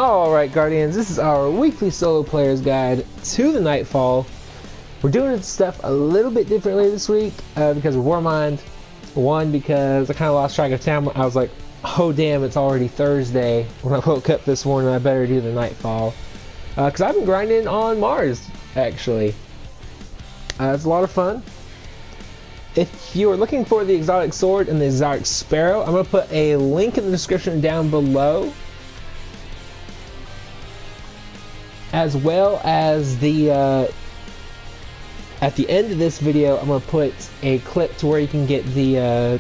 Alright Guardians, this is our weekly solo player's guide to the Nightfall. We're doing stuff a little bit differently this week because of Warmind. One, because I kind of lost track of time. I was like, oh damn, it's already Thursday. When I woke up this morning, I better do the Nightfall. Because I've been grinding on Mars, actually. It's a lot of fun. If you are looking for the exotic sword and the exotic sparrow, I'm going to put a link in the description down below. As well as the at the end of this video, I'm going to put a clip to where you can get the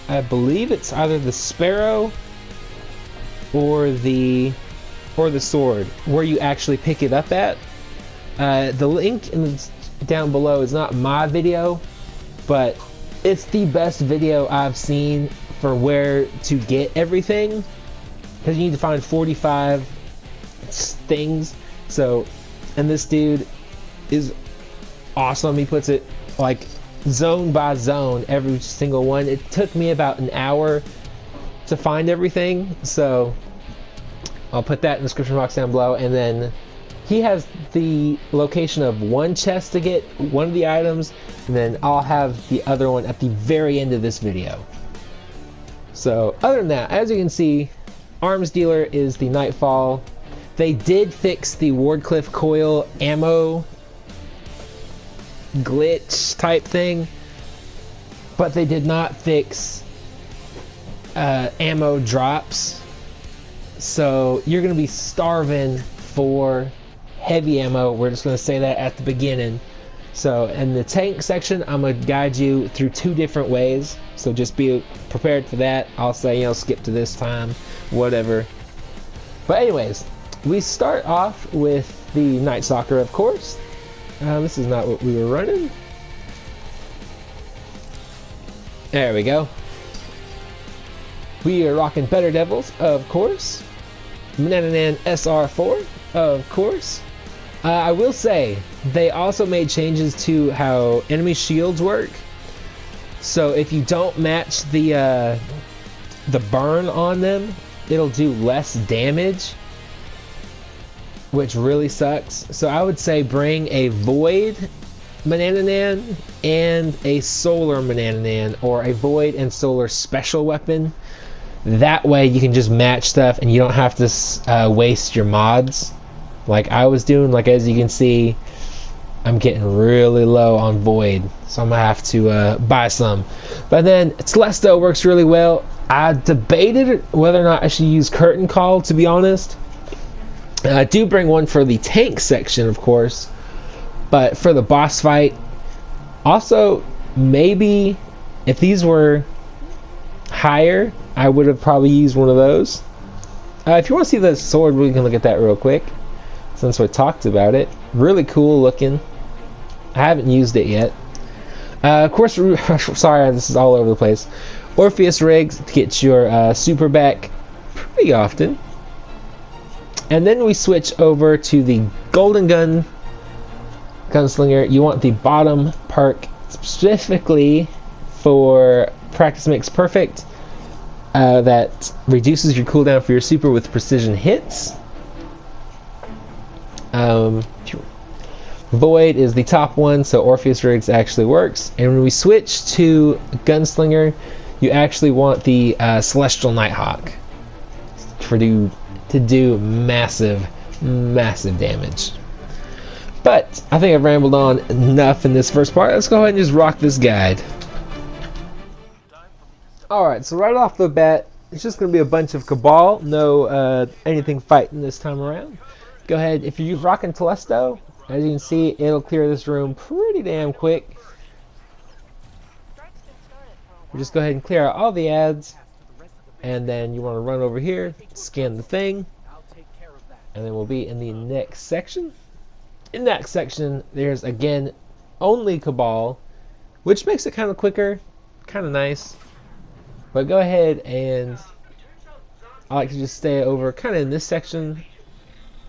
I believe it's either the sparrow or the sword, where you actually pick it up at. The link down below is not my video, but it's the best video I've seen for where to get everything, because you need to find 45 things. So, and this dude is awesome. He puts it like zone by zone, every single one. It took me about an hour to find everything, so I'll put that in the description box down below. And then he has the location of one chest to get one of the items, and then I'll have the other one at the very end of this video. So other than that, as you can see, arms dealer is the Nightfall. They did fix the Wardcliff Coil ammo glitch type thing, but they did not fix ammo drops. So you're going to be starving for heavy ammo. We're just going to say that at the beginning. So in the tank section, I'm going to guide you through two different ways. So just be prepared for that. I'll say, you know, skip to this time, whatever. But anyways, we start off with the Night Stalker, of course. This is not what we were running. There we go. We are rocking Better Devils, of course. Manananan SR4, of course. I will say, they also made changes to how enemy shields work. So if you don't match the burn on them, it'll do less damage, which really sucks. So I would say bring a Void Manananan and a Solar Manananan, or a Void and Solar special weapon. That way you can just match stuff and you don't have to waste your mods like I was doing. Like, as you can see, I'm getting really low on Void, so I'm gonna have to buy some. But then Telesto works really well. I debated whether or not I should use Curtain Call, to be honest. I do bring one for the tank section, of course, but for the boss fight, also, maybe if these were higher, I would have probably used one of those. If you want to see the sword, we can look at that real quick, since we talked about it. Really cool looking. I haven't used it yet. Of course, sorry, this is all over the place. Orpheus rigs to get your super back pretty often. And then we switch over to the Golden Gun Gunslinger. You want the bottom perk specifically for Practice Makes Perfect. That reduces your cooldown for your super with precision hits. Void is the top one, so Orpheus Rigs actually works. And when we switch to Gunslinger, you actually want the Celestial Nighthawk to do massive damage. But I think I've rambled on enough in this first part. Let's go ahead and just rock this guide. Alright, so right off the bat, it's just going to be a bunch of Cabal. No anything fighting this time around. Go ahead, if you're rocking Telesto, as you can see, it'll clear this room pretty damn quick. We just go ahead and clear out all the ads, and then you want to run over here, scan the thing, and then we'll be in the next section. In that section, there's again only Cabal, which makes it kind of quicker, kind of nice. But go ahead, and I like to just stay over kind of in this section,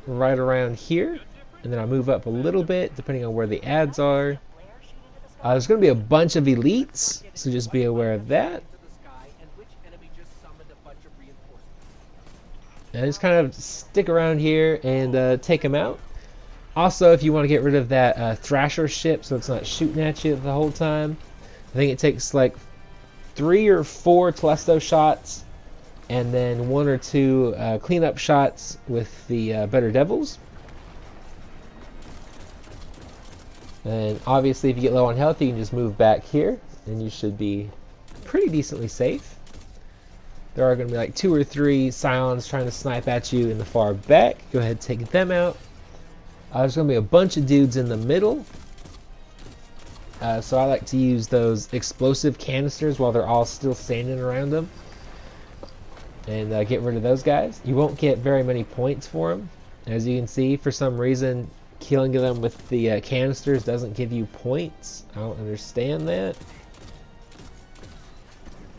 right around here, and then I move up a little bit depending on where the ads are. There's going to be a bunch of elites, so just be aware of that. And just kind of stick around here and take them out. Also, if you want to get rid of that Thrasher ship so it's not shooting at you the whole time, I think it takes like 3 or 4 Telesto shots and then 1 or 2 cleanup shots with the Better Devils. And obviously if you get low on health, you can just move back here and you should be pretty decently safe. There are going to be like 2 or 3 Scions trying to snipe at you in the far back. Go ahead and take them out. There's going to be a bunch of dudes in the middle. So I like to use those explosive canisters while they're all still standing around them. And get rid of those guys. You won't get very many points for them. As you can see, for some reason, killing them with the canisters doesn't give you points. I don't understand that.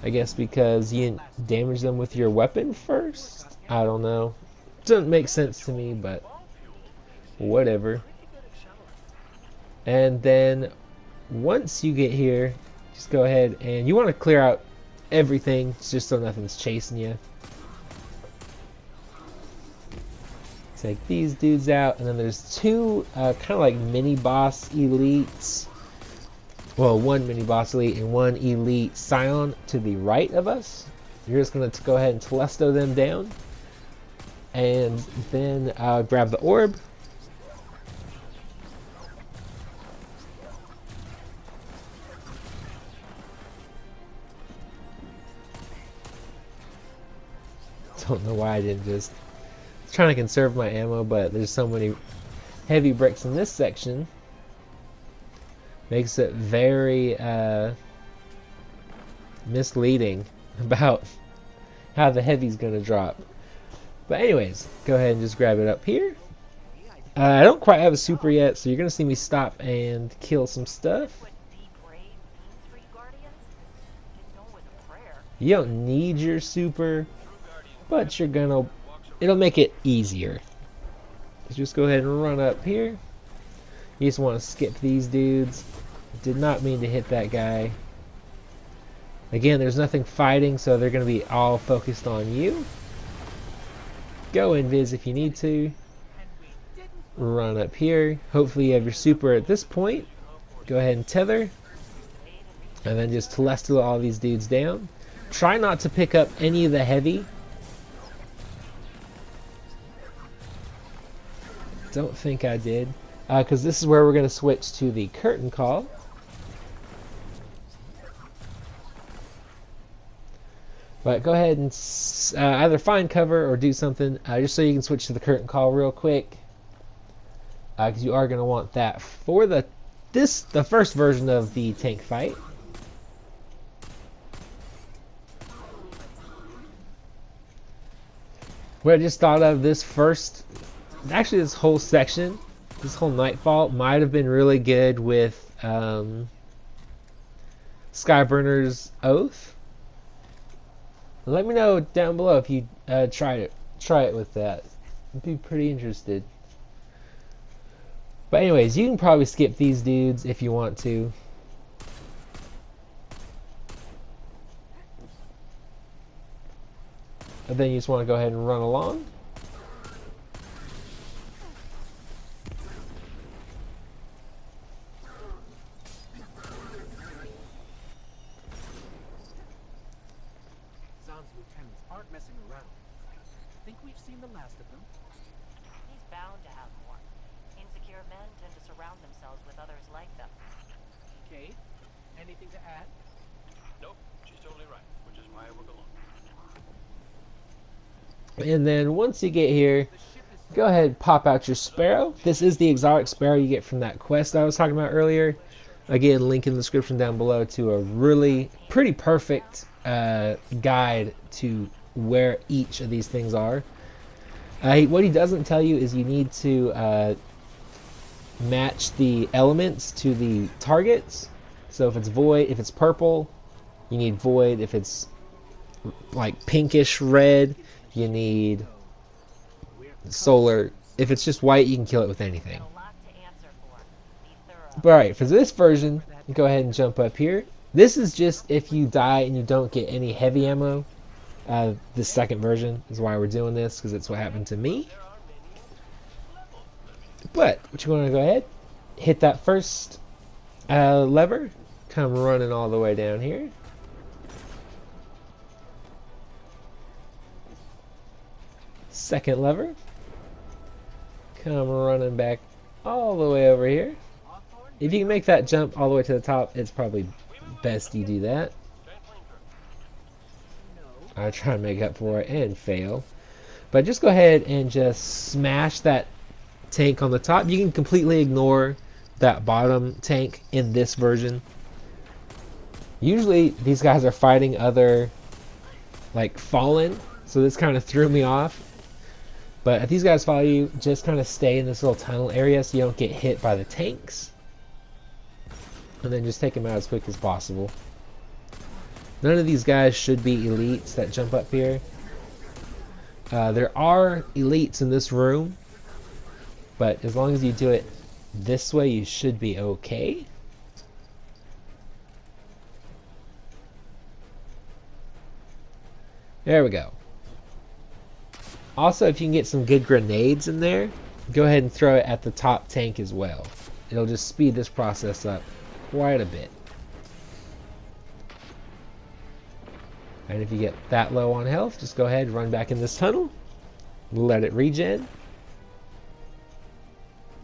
I guess because you damage them with your weapon first? I don't know. Doesn't make sense to me, but whatever. And then once you get here, just go ahead and you want to clear out everything just so nothing's chasing you. Take these dudes out, and then there's 2 kind of like mini boss elites. Well, 1 mini boss elite and 1 elite Scion to the right of us. You're just going to go ahead and Telesto them down. And then grab the orb. Don't know why I didn't just... I was trying to conserve my ammo, but there's so many heavy bricks in this section. Makes it very misleading about how the heavy's going to drop. But anyways, go ahead and just grab it up here. I don't quite have a super yet, so you're going to see me stop and kill some stuff. You don't need your super, but you're going to... It'll make it easier. Just go ahead and run up here. You just want to skip these dudes. Did not mean to hit that guy. Again, there's nothing fighting, so they're going to be all focused on you. Go invis if you need to. Run up here. Hopefully you have your super at this point. Go ahead and tether. And then just Telesto all these dudes down. Try not to pick up any of the heavy. Don't think I did. Because this is where we're going to switch to the curtain call. But go ahead and either find cover or do something just so you can switch to the curtain call real quick. Because you are going to want that for the first version of the tank fight. What I just thought of, this whole section, this whole Nightfall might have been really good with Skyburner's Oath. Let me know down below if you try it with that. I'd be pretty interested. But anyways, you can probably skip these dudes if you want to. And then you just want to go ahead and run along. Anything to add? Nope, she's totally right, which is why I work alone. And then once you get here, go ahead and pop out your Sparrow. This is the exotic Sparrow you get from that quest I was talking about earlier. Again, link in the description down below to a really pretty perfect guide to where each of these things are. What he doesn't tell you is you need to match the elements to the targets. So if it's void, if it's purple, you need void. If it's like pinkish red, you need solar. If it's just white, you can kill it with anything. But alright, for this version, go ahead and jump up here. This is just if you die and you don't get any heavy ammo. This second version is why we're doing this, because it's what happened to me. But what you want to go ahead, hit that first lever, come running all the way down here. Second lever, come running back all the way over here. If you can make that jump all the way to the top, it's probably best you do that. I try and make up for it and fail. But just go ahead and just smash that tank on the top. You can completely ignore that bottom tank in this version. Usually these guys are fighting other like fallen, so this kind of threw me off. But if these guys follow you, just kind of stay in this little tunnel area so you don't get hit by the tanks. And then just take them out as quick as possible. None of these guys should be elites that jump up here. There are elites in this room, but as long as you do it this way, you should be okay. There we go. Also, if you can get some good grenades in there, go ahead and throw it at the top tank as well. It'll just speed this process up quite a bit. And if you get that low on health, just go ahead and run back in this tunnel. Let it regen.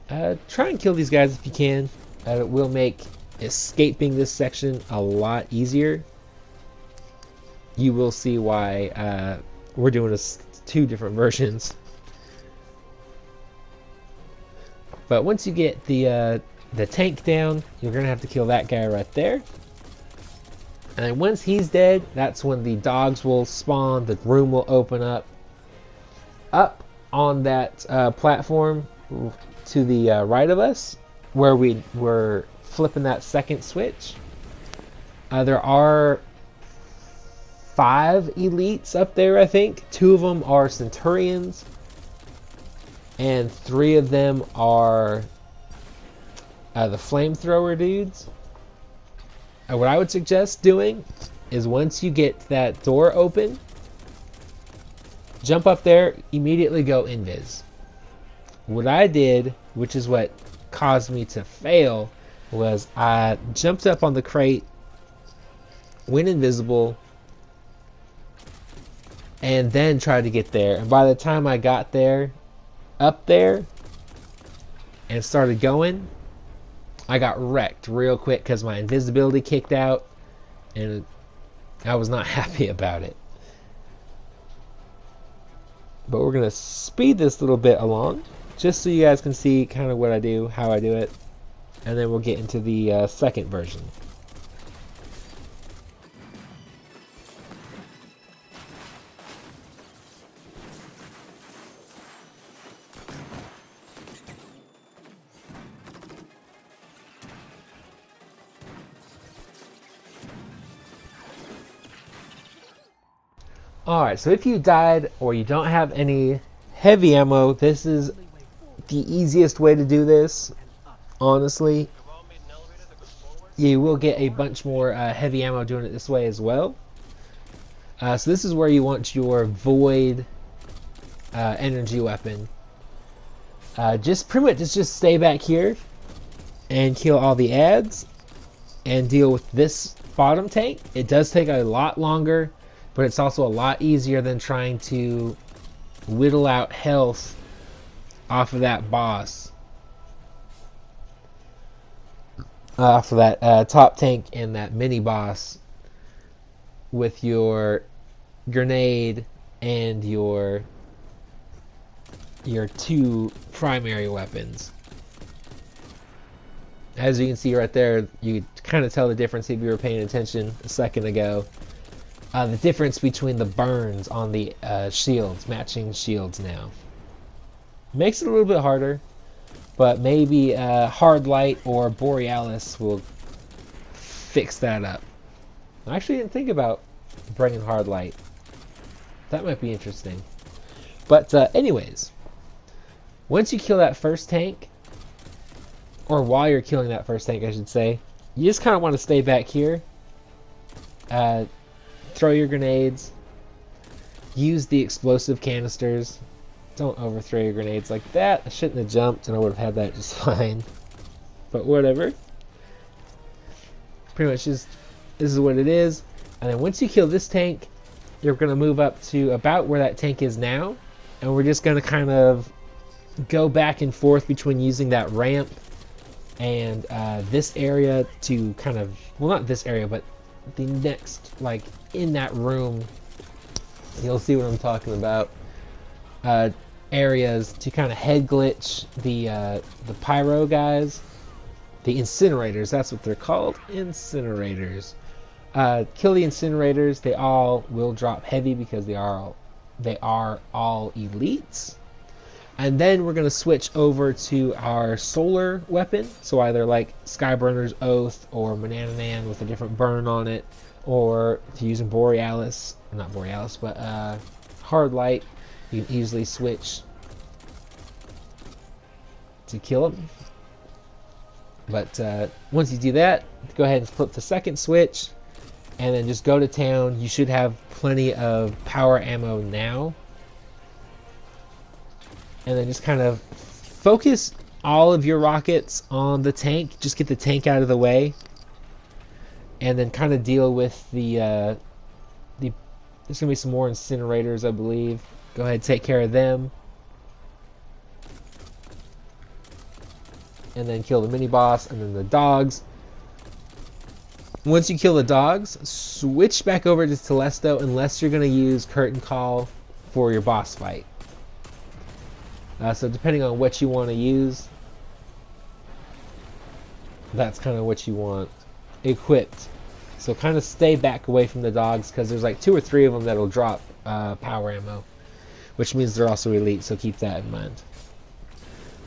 Try and kill these guys if you can. It will make escaping this section a lot easier. You will see why we're doing two different versions. But once you get the tank down, you're gonna have to kill that guy right there. And once he's dead, that's when the dogs will spawn. The room will open up. Up on that platform to the right of us, where we were flipping that second switch. There are 5 elites up there, I think. 2 of them are Centurions, and 3 of them are the flamethrower dudes. And what I would suggest doing is once you get that door open, jump up there, immediately go invis. What I did, which is what caused me to fail, was I jumped up on the crate, went invisible, and then tried to get there. And by the time I got there, up there, and started going, I got wrecked real quick because my invisibility kicked out, and I was not happy about it. But we're gonna speed this little bit along, just so you guys can see kind of what I do, how I do it, and then we'll get into the second version. Alright, so if you died or you don't have any heavy ammo, this is the easiest way to do this, honestly. You will get a bunch more heavy ammo doing it this way as well. So this is where you want your void energy weapon. Just pretty much just stay back here and kill all the ads and deal with this bottom tank. It does take a lot longer, but it's also a lot easier than trying to whittle out health off of that boss. Off of that top tank and that mini boss with your grenade and your 2 primary weapons. As you can see right there, you kind of tell the difference if you were paying attention a second ago. The difference between the burns on the shields, matching shields now. Makes it a little bit harder, but maybe Hard Light or Borealis will fix that up. I actually didn't think about bringing Hard Light. That might be interesting. But anyways, once you kill that first tank, or while you're killing that first tank I should say, you just kind of want to stay back here. Throw your grenades, use the explosive canisters. Don't overthrow your grenades like that. I shouldn't have jumped and I would have had that just fine. But whatever. Pretty much just, this is what it is. And then once you kill this tank, you're going to move up to about where that tank is now. And we're just going to kind of go back and forth between using that ramp and this area to kind of, well, not this area, but the next, like in that room, you'll see what I'm talking about, areas to kind of head glitch the pyro guys, the incinerators, that's what they're called, incinerators. Kill the incinerators. They all will drop heavy because they are all elites. And then we're going to switch over to our solar weapon. So either like Skyburner's Oath or Manananan with a different burn on it. Or if you're using Borealis, not Borealis, but Hard Light, you can easily switch to kill them. But once you do that, go ahead and flip the second switch. And then just go to town. You should have plenty of power ammo now. And then just kind of focus all of your rockets on the tank. Just get the tank out of the way. And then kind of deal with the there's going to be some more incinerators, I believe. Go ahead and take care of them. And then kill the mini-boss and then the dogs. Once you kill the dogs, switch back over to Telesto unless you're going to use Curtain Call for your boss fight. So depending on what you want to use, that's kind of what you want equipped. So kind of stay back away from the dogs because there's like 2 or 3 of them that'll drop power ammo, which means they're also elite, so keep that in mind.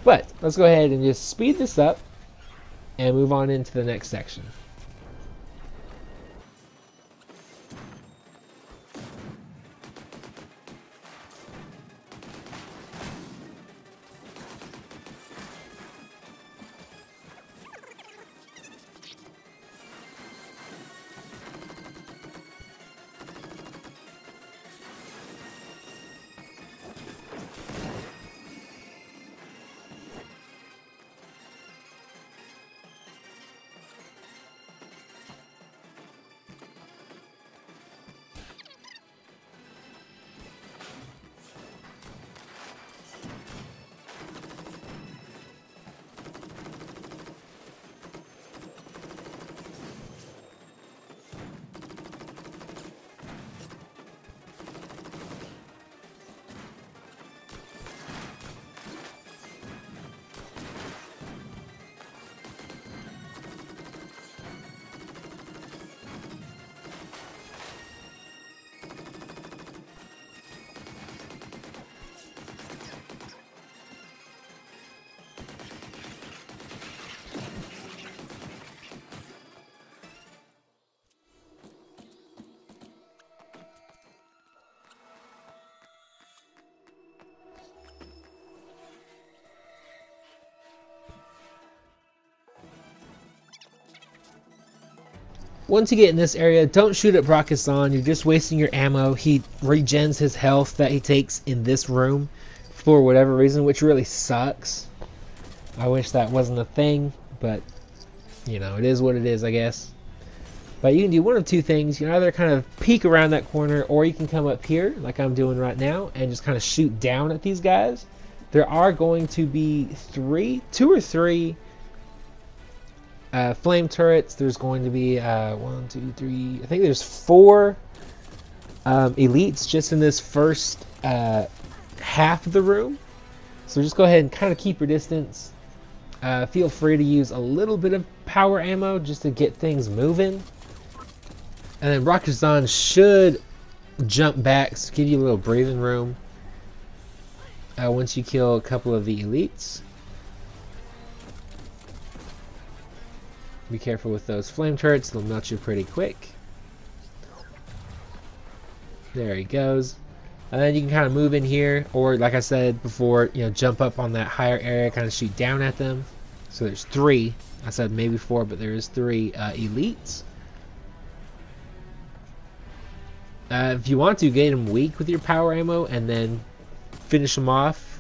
But let's go ahead and just speed this up and move on into the next section. Once you get in this area, don't shoot at Brachiosaurus. You're just wasting your ammo. He regens his health that he takes in this room for whatever reason, which really sucks. I wish that wasn't a thing, but you know, it is what it is, I guess. But you can do one of 2 things. You can either kind of peek around that corner, or you can come up here, like I'm doing right now, and just kind of shoot down at these guys. There are going to be 2 or 3 flame turrets. There's going to be 1, 2, 3. I think there's 4 elites just in this first half of the room. So just go ahead and kind of keep your distance. Feel free to use a little bit of power ammo just to get things moving. And then Brachiosaurus should jump back, so give you a little breathing room once you kill a couple of the elites. Be careful with those flame turrets, they'll melt you pretty quick. There he goes. And then you can kind of move in here, or like I said before, you know, jump up on that higher area, kind of shoot down at them. So there's 3. I said maybe 4, but there is 3 elites. If you want to, get them weak with your power ammo and then finish them off,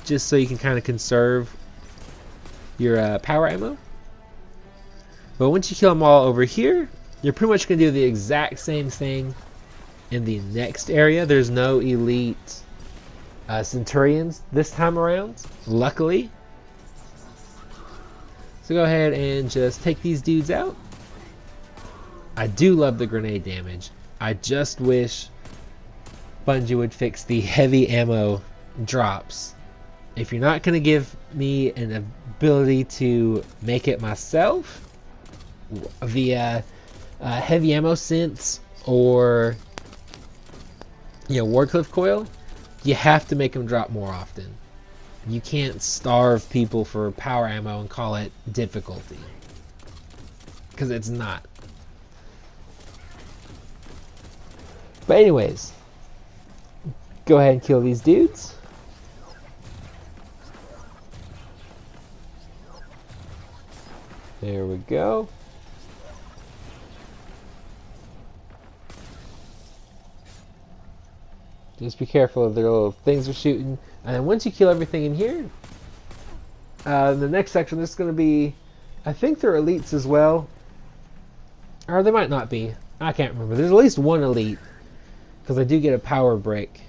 just so you can kind of conserve your power ammo. But once you kill them all over here, you're pretty much going to do the exact same thing in the next area. There's no elite Centurions this time around, luckily. So go ahead and just take these dudes out. I do love the grenade damage. I just wish Bungie would fix the heavy ammo drops. If you're not going to give me an ability to make it myself via heavy ammo synths or Wardcliff Coil, you have to make them drop more often. You can't starve people for power ammo and call it difficulty, because it's not. But anyways, go ahead and kill these dudes. There we go. Just be careful of the little things they're shooting. And then once you kill everything in here, the next section, this is going to be, I think they're elites as well. Or they might not be. I can't remember. There's at least one elite, because I do get a power break.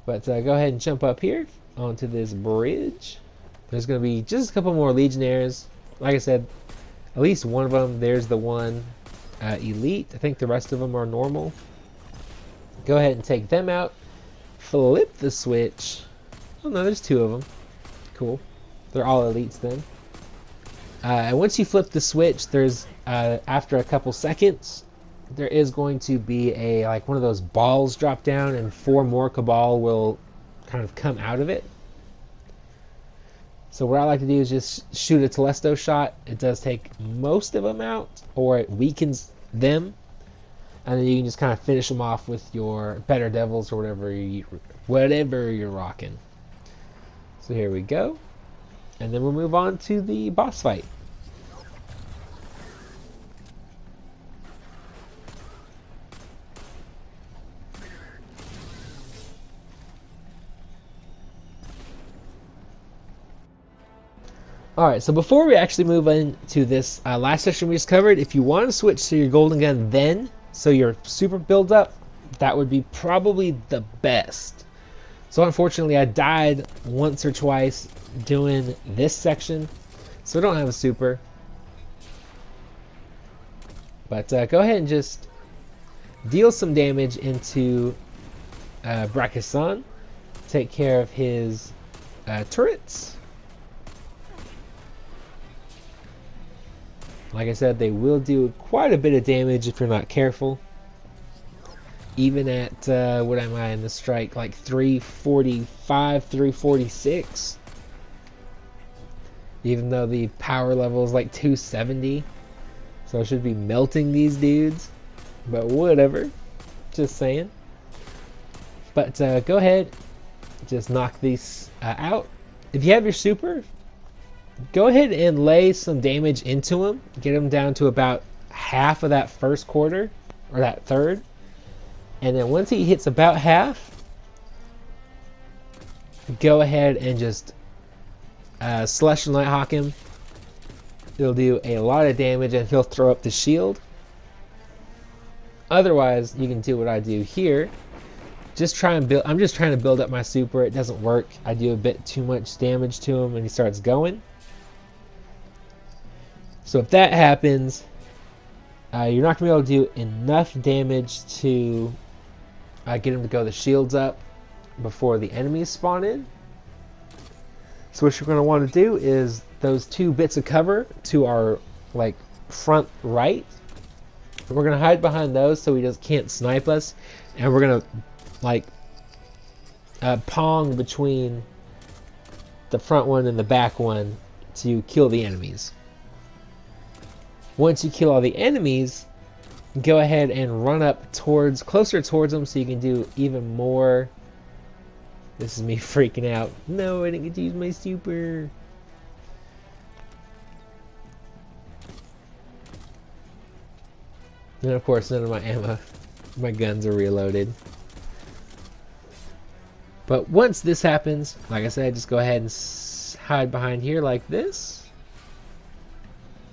But go ahead and jump up here onto this bridge. There's going to be just a couple more legionnaires. Like I said, at least one of them. There's the one elite. I think the rest of them are normal. Go ahead and take them out. Flip the switch. Oh no, there's two of them. Cool. They're all elites then. And once you flip the switch, there's after a couple seconds, there is going to be like one of those balls drop down, and 4 more Cabal will kind of come out of it. So what I like to do is just shoot a Telesto shot. It does take most of them out, or it weakens them, and then you can just kind of finish them off with your Better Devils or whatever you're rocking. So here we go, and then we'll move on to the boss fight. Alright, so before we actually move into this last section we just covered, if you want to switch to your golden gun then, so your super build up, that would be probably the best. So unfortunately I died once or twice doing this section, so I don't have a super. But go ahead and just deal some damage into Brakissan, take care of his turrets. Like I said, they will do quite a bit of damage if you're not careful. Even at, what am I in the strike, like 345, 346. Even though the power level is like 270. So I should be melting these dudes. But whatever. Just saying. But go ahead. Just knock these out. If you have your super, go ahead and lay some damage into him. Get him down to about half of that first quarter, or that third. And then once he hits about half, go ahead and just Celestial Nighthawk him. It'll do a lot of damage and he'll throw up the shield. Otherwise, you can do what I do here. Just try and build. I'm just trying to build up my super. It doesn't work. I do a bit too much damage to him when he starts going. So if that happens, you're not going to be able to do enough damage to get him to go the shields up before the enemies spawn in. So what you're going to want to do is those 2 bits of cover to our front right. We're going to hide behind those so he just can't snipe us, and we're going to pong between the front one and the back one to kill the enemies. Once you kill all the enemies, go ahead and run up closer towards them so you can do even more. This is me freaking out. No, I didn't get to use my super. And of course, none of my ammo, my guns are reloaded. But once this happens, like I said, just go ahead and hide behind here like this.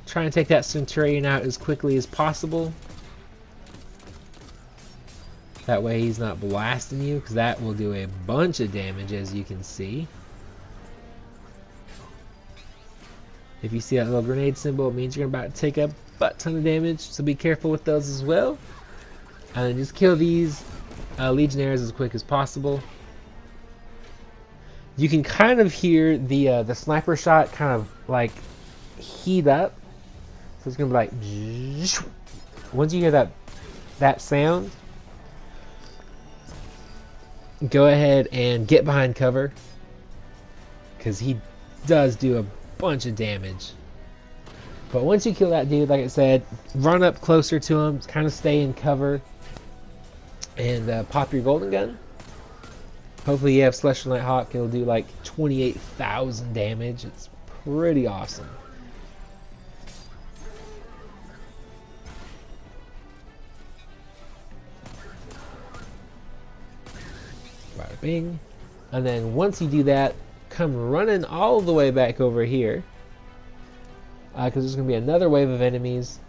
Try and take that Centurion out as quickly as possible. That way he's not blasting you, because that will do a bunch of damage, as you can see. If you see that little grenade symbol, it means you're about to take a butt ton of damage, so be careful with those as well. And then just kill these Legionnaires as quick as possible. You can kind of hear the sniper shot kind of like heat up. So it's gonna be like, once you hear that sound, go ahead and get behind cover, because he does do a bunch of damage. But once you kill that dude, like I said, run up closer to him, kind of stay in cover, and pop your golden gun. Hopefully you have Celestial Nighthawk. It'll do like 28,000 damage. It's pretty awesome. Bada bing. And then once you do that, come running all the way back over here, because there's going to be another wave of enemies.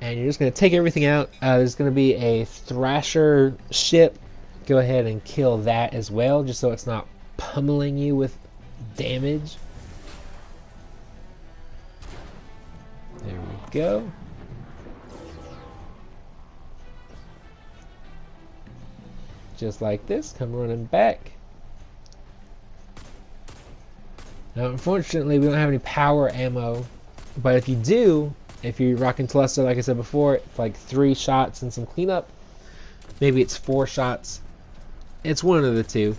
And you're just going to take everything out. There's going to be a Thrasher ship. Go ahead and kill that as well, just so it's not pummeling you with damage. There we go. Just like this, come running back. Now unfortunately we don't have any power ammo, but if you do, if you're rocking Telesto, like I said before, it's like 3 shots and some cleanup. Maybe it's 4 shots. It's one of the two.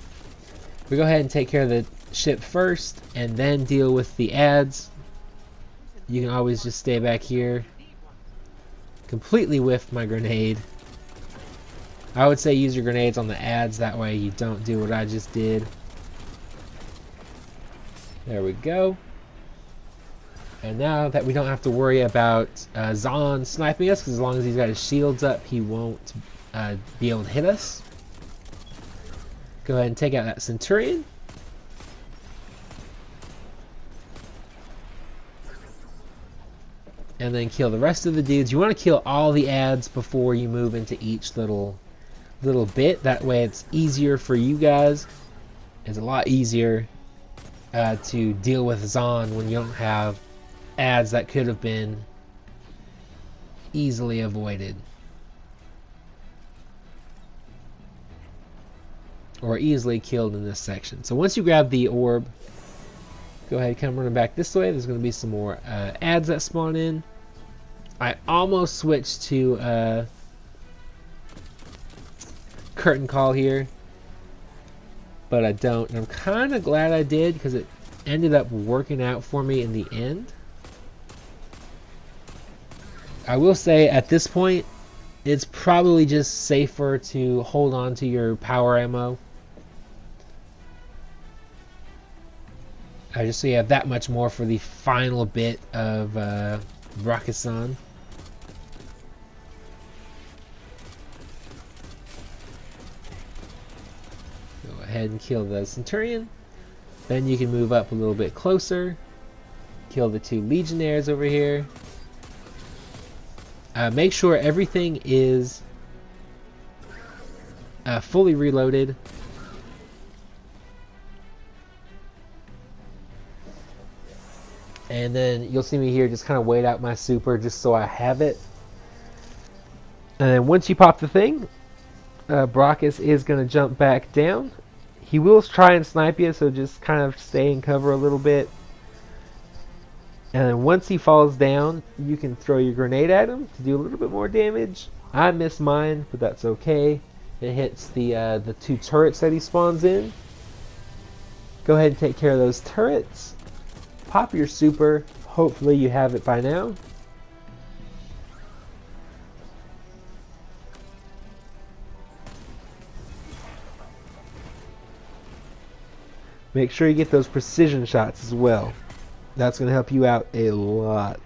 We go ahead and take care of the ship first and then deal with the ads. You can always just stay back here. Completely whiffed my grenade. I would say use your grenades on the ads, that way you don't do what I just did. There we go. And now that we don't have to worry about Zahn sniping us, because as long as he's got his shields up, he won't be able to hit us. Go ahead and take out that Centurion. And then kill the rest of the dudes. You want to kill all the ads before you move into each little bit. That way it's easier for you guys. It's a lot easier to deal with Zahn when you don't have ads that could have been easily avoided. Or easily killed in this section. So once you grab the orb, go ahead and come running back this way. There's going to be some more ads that spawn in. I almost switched to curtain call here, but I don't. And I'm kind of glad I did, because it ended up working out for me in the end. I will say at this point, it's probably just safer to hold on to your power ammo. Just so you have that much more for the final bit of Rakkasan. Go ahead and kill the Centurion. Then you can move up a little bit closer. Kill the 2 Legionnaires over here. Make sure everything is fully reloaded. And then you'll see me here just kind of wait out my super just so I have it. And then once you pop the thing, Brockus is going to jump back down. He will try and snipe you, so just kind of stay in cover a little bit. And then once he falls down, you can throw your grenade at him to do a little bit more damage. I missed mine, but that's okay. It hits the 2 turrets that he spawns in. Go ahead and take care of those turrets. Pop your super. Hopefully you have it by now. Make sure you get those precision shots as well. That's going to help you out a lot.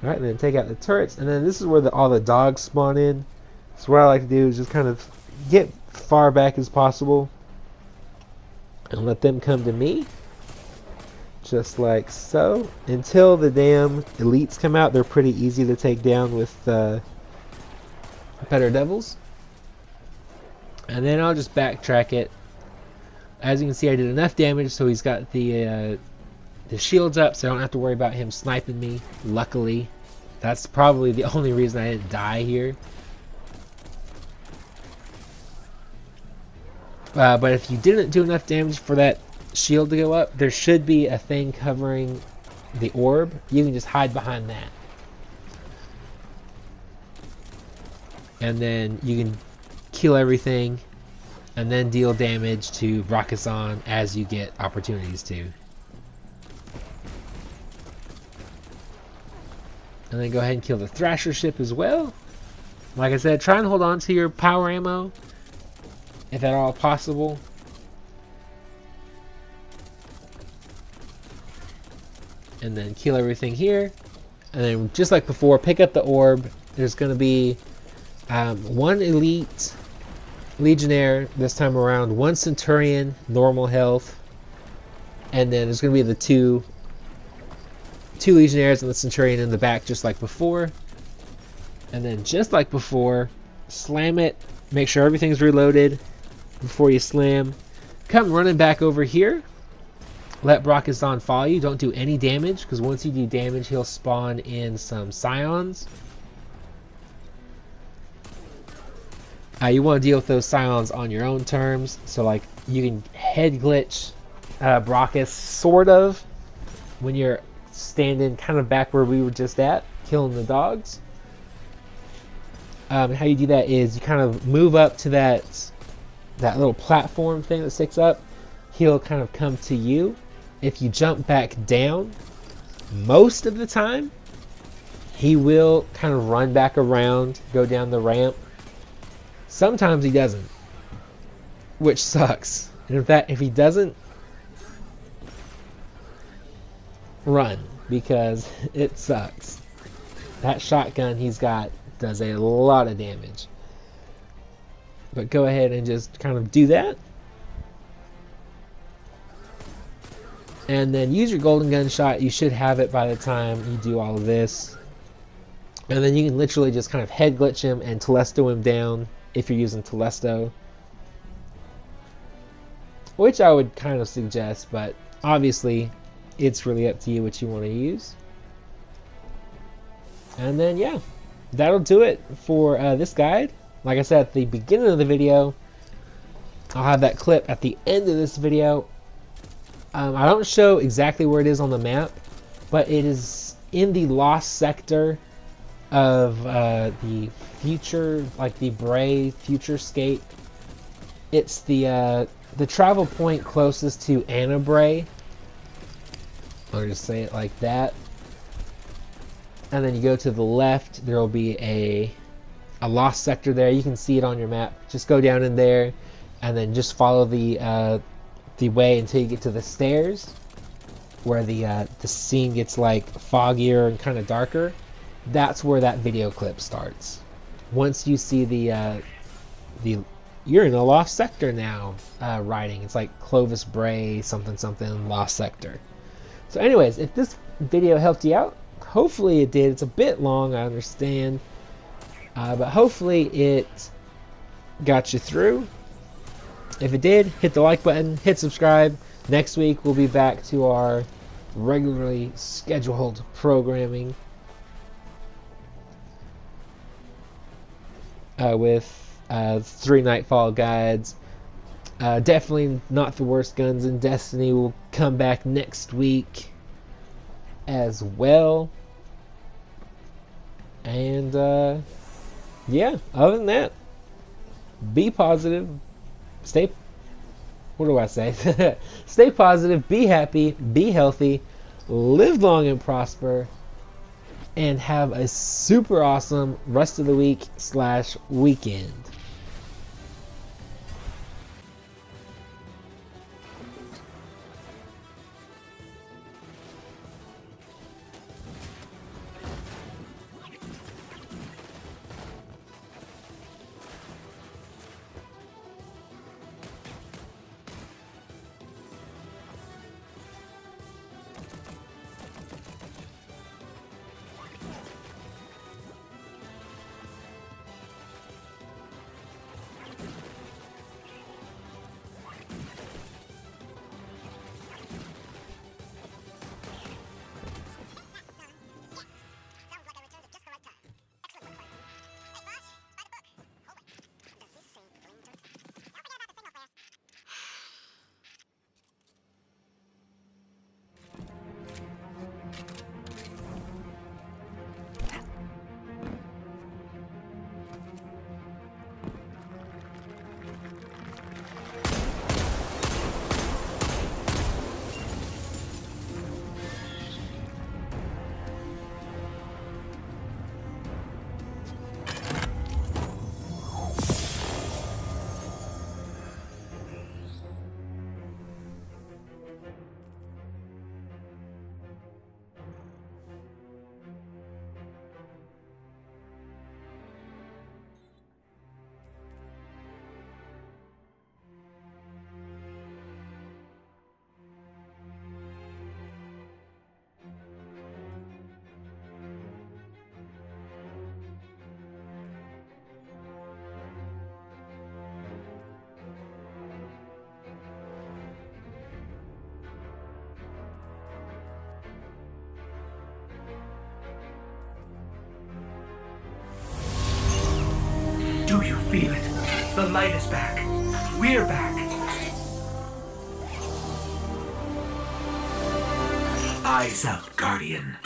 Alright, then take out the turrets, and then this is where all the dogs spawn in. So what I like to do is just kind of get far back as possible and let them come to me. Just like so. Until the damn elites come out, they're pretty easy to take down with better devils. And then I'll just backtrack it. As you can see, I did enough damage so he's got the shields up, so I don't have to worry about him sniping me. Luckily, that's probably the only reason I didn't die here. But if you didn't do enough damage for that shield to go up, there should be a thing covering the orb. You can just hide behind that. And then you can kill everything and then deal damage to Rakazan as you get opportunities to. And then go ahead and kill the Thrasher ship as well. Like I said, try and hold on to your power ammo if at all possible. And then kill everything here. And then just like before, pick up the orb. There's going to be one elite legionnaire this time around, one centurion normal health, and then there's going to be the two legionnaires and the centurion in the back just like before. And then just like before, slam it, make sure everything's reloaded before you slam. Come running back over here, let Rakazan follow you. Don't do any damage, because once you do damage he'll spawn in some scions. You want to deal with those scions on your own terms, so like you can head glitch Brachus sort of when you're standing kind of back where we were just at, killing the dogs. How you do that is you kind of move up to that little platform thing that sticks up. He'll kind of come to you. If you jump back down, most of the time he will kind of run back around, go down the ramp. Sometimes he doesn't, which sucks. And in fact, if he doesn't, run, because it sucks. That shotgun he's got does a lot of damage. But go ahead and just kind of do that. And then use your golden gunshot. You should have it by the time you do all of this. And then you can literally just kind of head glitch him and Telesto him down if you're using Telesto. Which I would kind of suggest, but obviously it's really up to you what you want to use. And then yeah, that'll do it for this guide. Like I said at the beginning of the video, I'll have that clip at the end of this video. I don't show exactly where it is on the map, but it is in the lost sector of the future, like the Bray Futurescape. It's the travel point closest to Anna Bray. I'll just say it like that. And then you go to the left, there will be a lost sector there. You can see it on your map. Just go down in there and then just follow the way until you get to the stairs, where the scene gets like foggier and kind of darker. That's where that video clip starts. Once you see the you're in a lost sector now writing. It's like Clovis Bray something something lost sector. So anyways, if this video helped you out, hopefully it did. It's a bit long, I understand, but hopefully it got you through. If it did, hit the like button, hit subscribe. Next week we'll be back to our regularly scheduled programming with 3 Nightfall guides. Definitely not the worst guns in Destiny will come back next week as well. And yeah, other than that, be positive. What do I say? Stay positive, be happy, be healthy, live long and prosper, and have a super awesome rest of the week / weekend. Do you feel it? The light is back. We're back. Eyes up, Guardian.